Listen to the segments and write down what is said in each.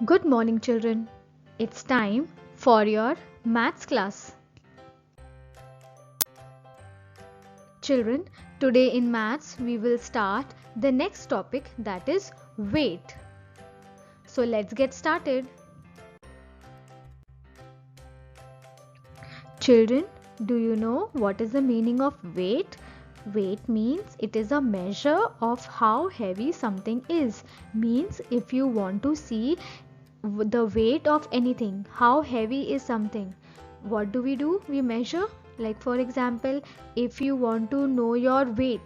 Good morning, children. It's time for your maths class. Children, today in maths we will start the next topic, that is weight. So let's get started. Children, do you know what is the meaning of weight? Weight means it is a measure of how heavy something is. Means if you want to see the weight of anything, how heavy is something, what do? We measure. Like for example, if you want to know your weight,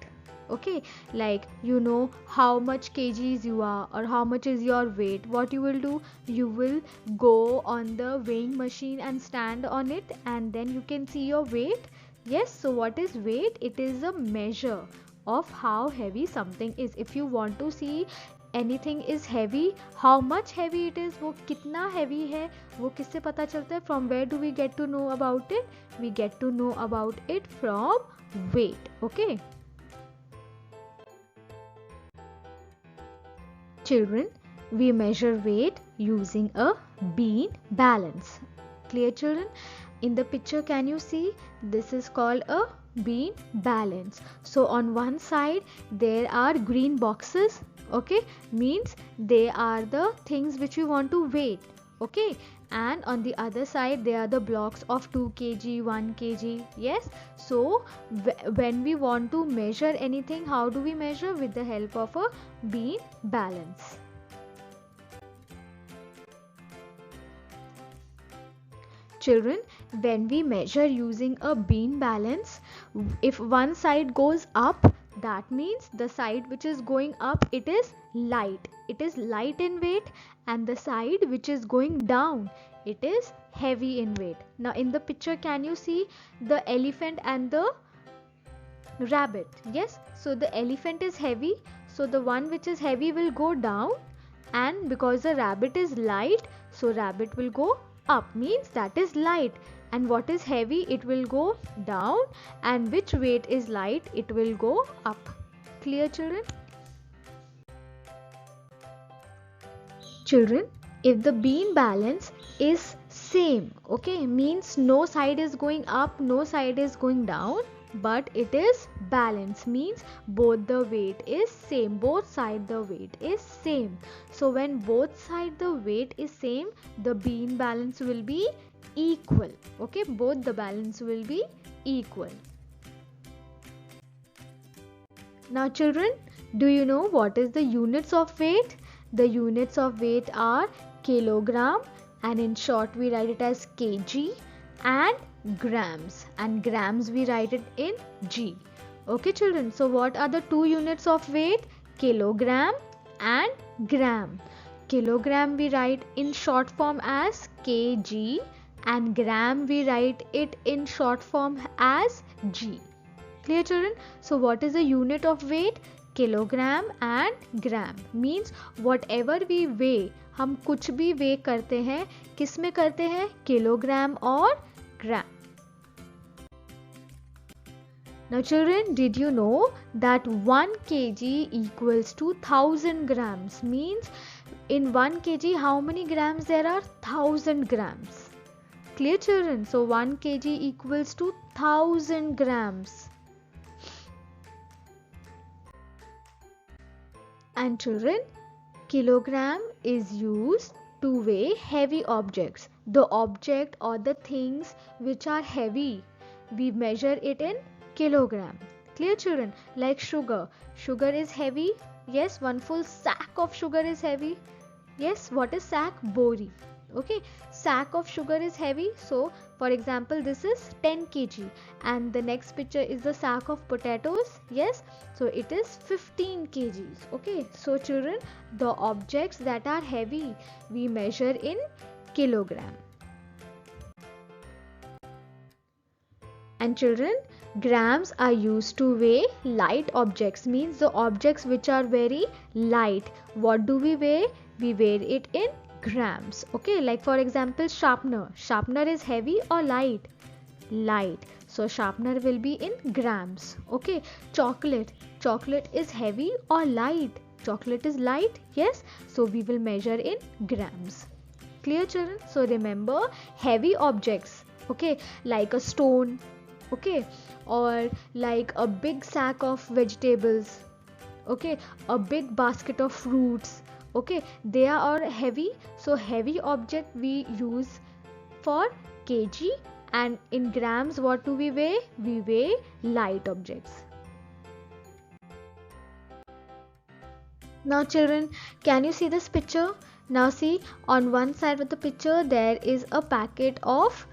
okay, like you know how much kgs you are or how much is your weight, what you will do? You will go on the weighing machine and stand on it, and then you can see your weight. Yes, so what is weight? It is a measure of how heavy something is. If you want to see anything is heavy, how much heavy it is, वो कितना heavy है, वो किससे पता चलता है? From where do we get to know about it? We get to know about it from weight. Okay. Children, we measure weight using a bean balance. Clear, children? In the picture, can you see? This is called a bean balance. So on one side there are green boxes, okay, means they are the things which we want to weight, okay, and on the other side they are the blocks of 2 kg, 1 kg. Yes, so when we want to measure anything, how do we measure? With the help of a bean balance. Children, when we measure using a bean balance, if one side goes up, that means the side which is going up, it is light, in weight, and the side which is going down, it is heavy in weight. Now in the picture, can you see the elephant and the rabbit? Yes, so the elephant is heavy, so the one which is heavy will go down, and because the rabbit is light, so rabbit will go up, means that is light, and what is heavy, it will go down, and which weight is light, it will go up. Clear, children? Children, if the bean balance is same, okay, means no side is going up, no side is going down, but it is balance, means both the weight is same, both side the weight is same. So when both side the weight is same, the bean balance will be equal, okay, both the balance will be equal. Now children, do you know what is the units of weight? The units of weight are kilogram, and in short we write it as kg, and grams, and grams we write it in g. Okay children, so what are the two units of weight? Kilogram and gram. Kilogram we write in short form as kg, and gram we write it in short form as g. Clear, children? So what is the unit of weight? Kilogram and gram, means whatever we weigh, हम कुछ भी वे करते हैं, किस में करते हैं? Kilogram और ग्राम. Now children, did you know that 1 kg equals to 1000 grams? Means in 1 kg how many grams there are? 1000 grams. Clear, children? So 1 kg equals to 1000 grams. And children, kilogram is used to weigh heavy objects. The object or the things which are heavy, we measure it in kilogram. Clear, children? Like sugar. Sugar is heavy. Yes, one full sack of sugar is heavy. Yes, what is sack? Bori. Okay, sack of sugar is heavy. So for example, this is 10 kg, and the next picture is the sack of potatoes. Yes, so it is 15 kgs. Okay, so children, the objects that are heavy we measure in kilogram. And children, grams are used to weigh light objects, means the objects which are very light. What do we weigh? We weigh it in grams. Okay, like for example, sharpener is heavy or light? Light, so sharpener will be in grams. Okay, chocolate is heavy or light? Chocolate is light, yes, so we will measure in grams. Clear, children? So remember, heavy objects, okay, like a stone, okay, or like a big sack of vegetables, okay, a big basket of fruits, okay, they are heavy. So heavy object we use for kg, and in grams what do we weigh? We weigh light objects. Now children, can you see this picture? Now see, on one side of the picture there is a packet of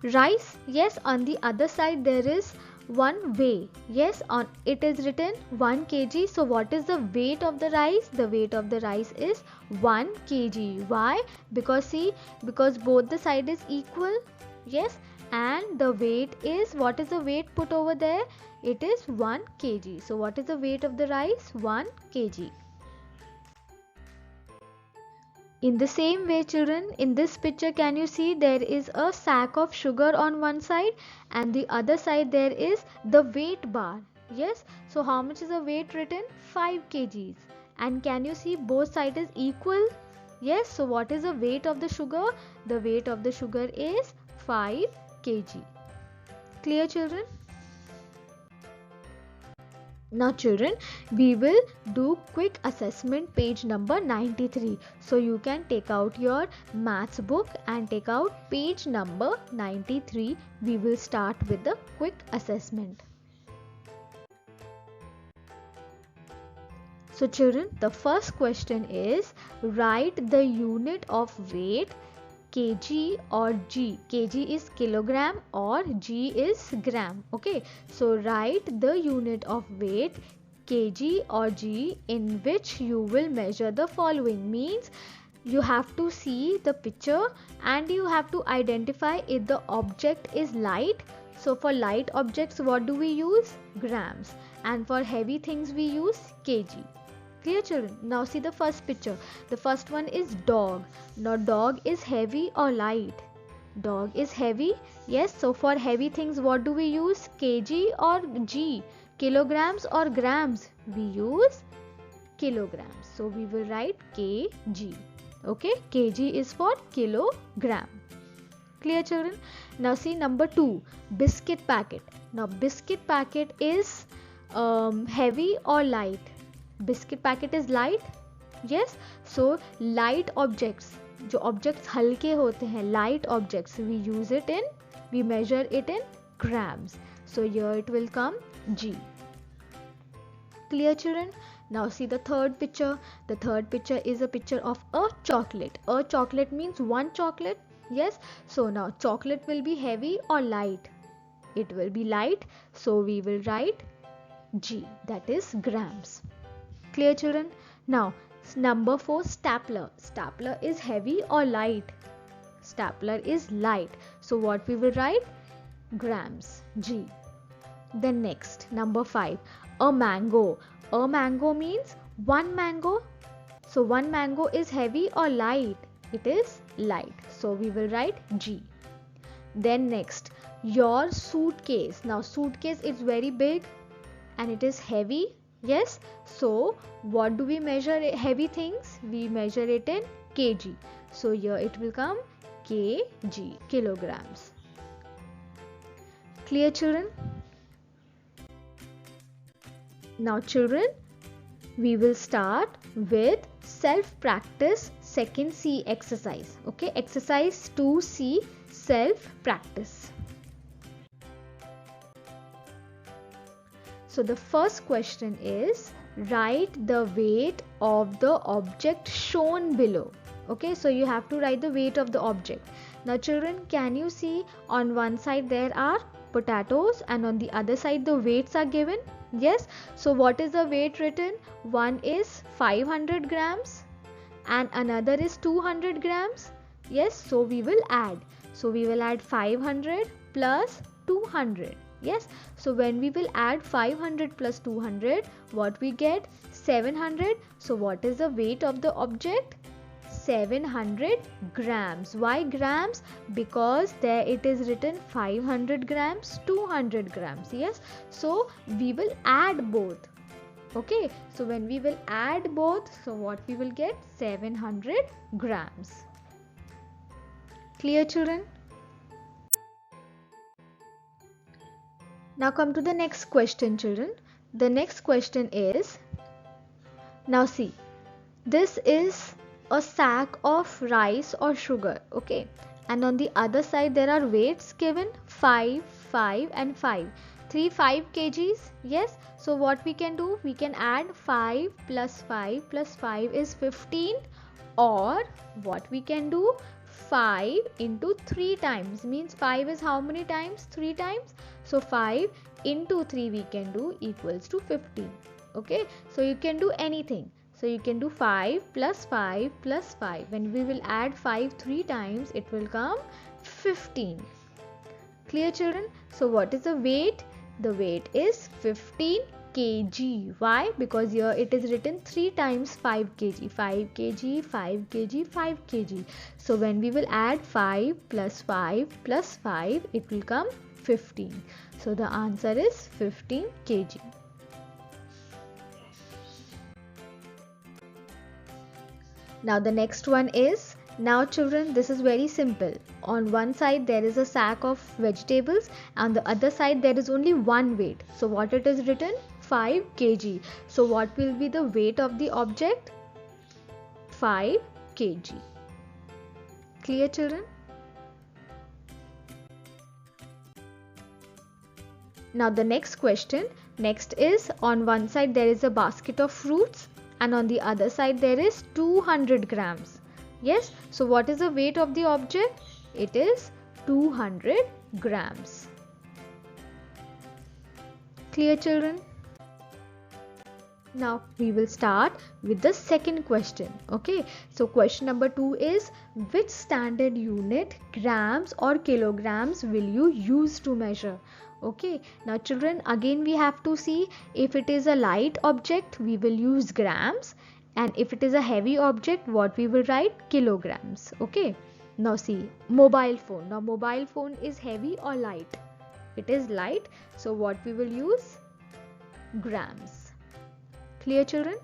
rice, yes, on the other side there is one weigh, yes, on it is written 1 kg. So what is the weight of the rice? The weight of the rice is 1 kg. Why? Because see, because both the side is equal, yes, and the weight is, what is the weight put over there? It is 1 kg. So what is the weight of the rice? 1 kg. In the same way, children, in this picture can you see there is a sack of sugar on one side, and the other side there is the weight bar, yes. So how much is the weight written? 5 kgs. And can you see both sides is equal? Yes. So what is the weight of the sugar? The weight of the sugar is 5 kg. Clear, children? Now children, we will do quick assessment, page number 93. So you can take out your maths book and take out page number 93. We will start with the quick assessment. So children, the first question is, write the unit of weight kg or g. Kg is kilogram or g is gram. Okay, so write the unit of weight kg or g in which you will measure the following. Means you have to see the picture and you have to identify if the object is light. So for light objects what do we use? Grams. And for heavy things we use kg. Clear, children? Now see the first picture. The first one is dog. Now dog is heavy or light? Dog is heavy. Yes, so for heavy things what do we use? Kg or g? Kilograms or grams? We use kilograms. So we will write kg. Okay, kg is for kilogram. Clear, children? Now see number 2, biscuit packet. Now biscuit packet is heavy or light? Biscuit packet is light, yes. So light objects, जो objects हल्के होते हैं, light objects, we measure it in grams. So here it will come g. Clear, children? Now see the third picture. The third picture is a picture of a chocolate. A chocolate means one chocolate, yes. So now chocolate will be heavy or light? It will be light. So we will write g, that is grams. Clear, children? Now number 4, stapler. Stapler is heavy or light? Stapler is light. So what we will write? Grams, g. Then next, number 5, a mango. A mango means one mango. So one mango is heavy or light? It is light. So we will write g. Then next, your suitcase. Now suitcase is very big and it is heavy. Yes, so what do we measure heavy things? We measure it in kg. So here it will come kg, kilograms. Clear, children? Now children, we will start with self-practice second C exercise. Okay, exercise 2C, self-practice. So the first question is, write the weight of the object shown below. Okay, so you have to write the weight of the object. Now children, can you see on one side there are potatoes and on the other side the weights are given? Yes, so what is the weight written? One is 500 grams and another is 200 grams. Yes, so we will add. So we will add 500 plus 200. Yes, so when we will add 500 plus 200, what we get? 700. So what is the weight of the object? 700 grams. Why grams? Because there it is written 500 grams, 200 grams. Yes, so we will add both. Okay, so when we will add both, so what we will get? 700 grams. Clear, children? Now come to the next question, children. The next question is, now see, this is a sack of rice or sugar, okay, and on the other side there are weights given, 5, 5 and 5, 5 kgs. Yes, so what we can do, we can add 5 plus 5 plus 5 is 15, or what we can do, 5 into 3 times, means 5 is how many times? 3 times. So 5 into 3 we can do equals to 15. Okay, so you can do anything. So you can do 5 plus 5 plus 5. When we will add 5 3 times, it will come 15. Clear, children? So what is the weight? The weight is 15 kg. Why? Because here it is written 3 times 5 kg. 5 kg, 5 kg, 5 kg. So when we will add 5 plus 5 plus 5, it will come 15. So the answer is 15 kg. Now the next one is, now children, this is very simple. On one side there is a sack of vegetables, and the other side there is only one weight. So what it is written? 5 kg. So what will be the weight of the object? 5 kg. Clear, children? Now the next question. Next is, on one side there is a basket of fruits, and on the other side there is 200 grams. Yes, so what is the weight of the object? It is 200 grams. Clear, children? Now we will start with the second question. Okay, so question number 2 is, which standard unit, grams or kilograms, will you use to measure? Okay, now children, again we have to see, if it is a light object we will use grams, and if it is a heavy object, what we will write? Kilograms. Okay, now see, mobile phone. Now mobile phone is heavy or light? It is light, so what we will use? Grams. Clear, children?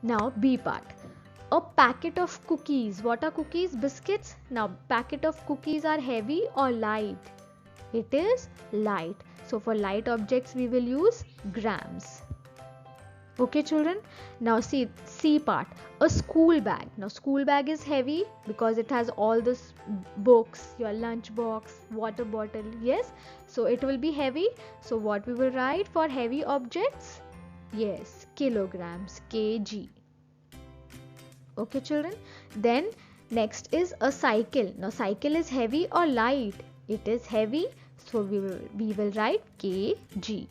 Now B part. A packet of cookies. What are cookies? Biscuits. Now packet of cookies are heavy or light? It is light. So for light objects we will use grams. Okay, children? Now see, C part. A school bag. Now school bag is heavy because it has all this books, your lunch box, water bottle. Yes, so it will be heavy. So what we will write for heavy objects? Yes, kilograms, kg. Okay, children? Then next is a cycle. Now cycle is heavy or light? It is heavy, so we will write kg.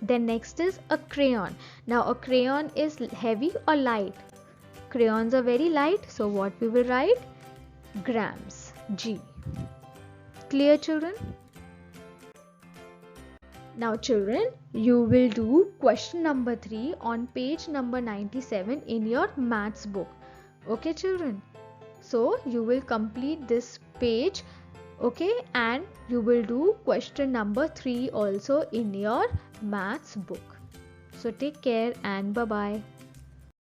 Then next is a crayon. Now a crayon is heavy or light? Crayons are very light, so what we will write? Grams, g. Clear, children? Now children, you will do question number 3 on page number 97 in your maths book. Okay, children? So you will complete this page, okay, and you will do question number 3 also in your maths book. So take care and bye bye.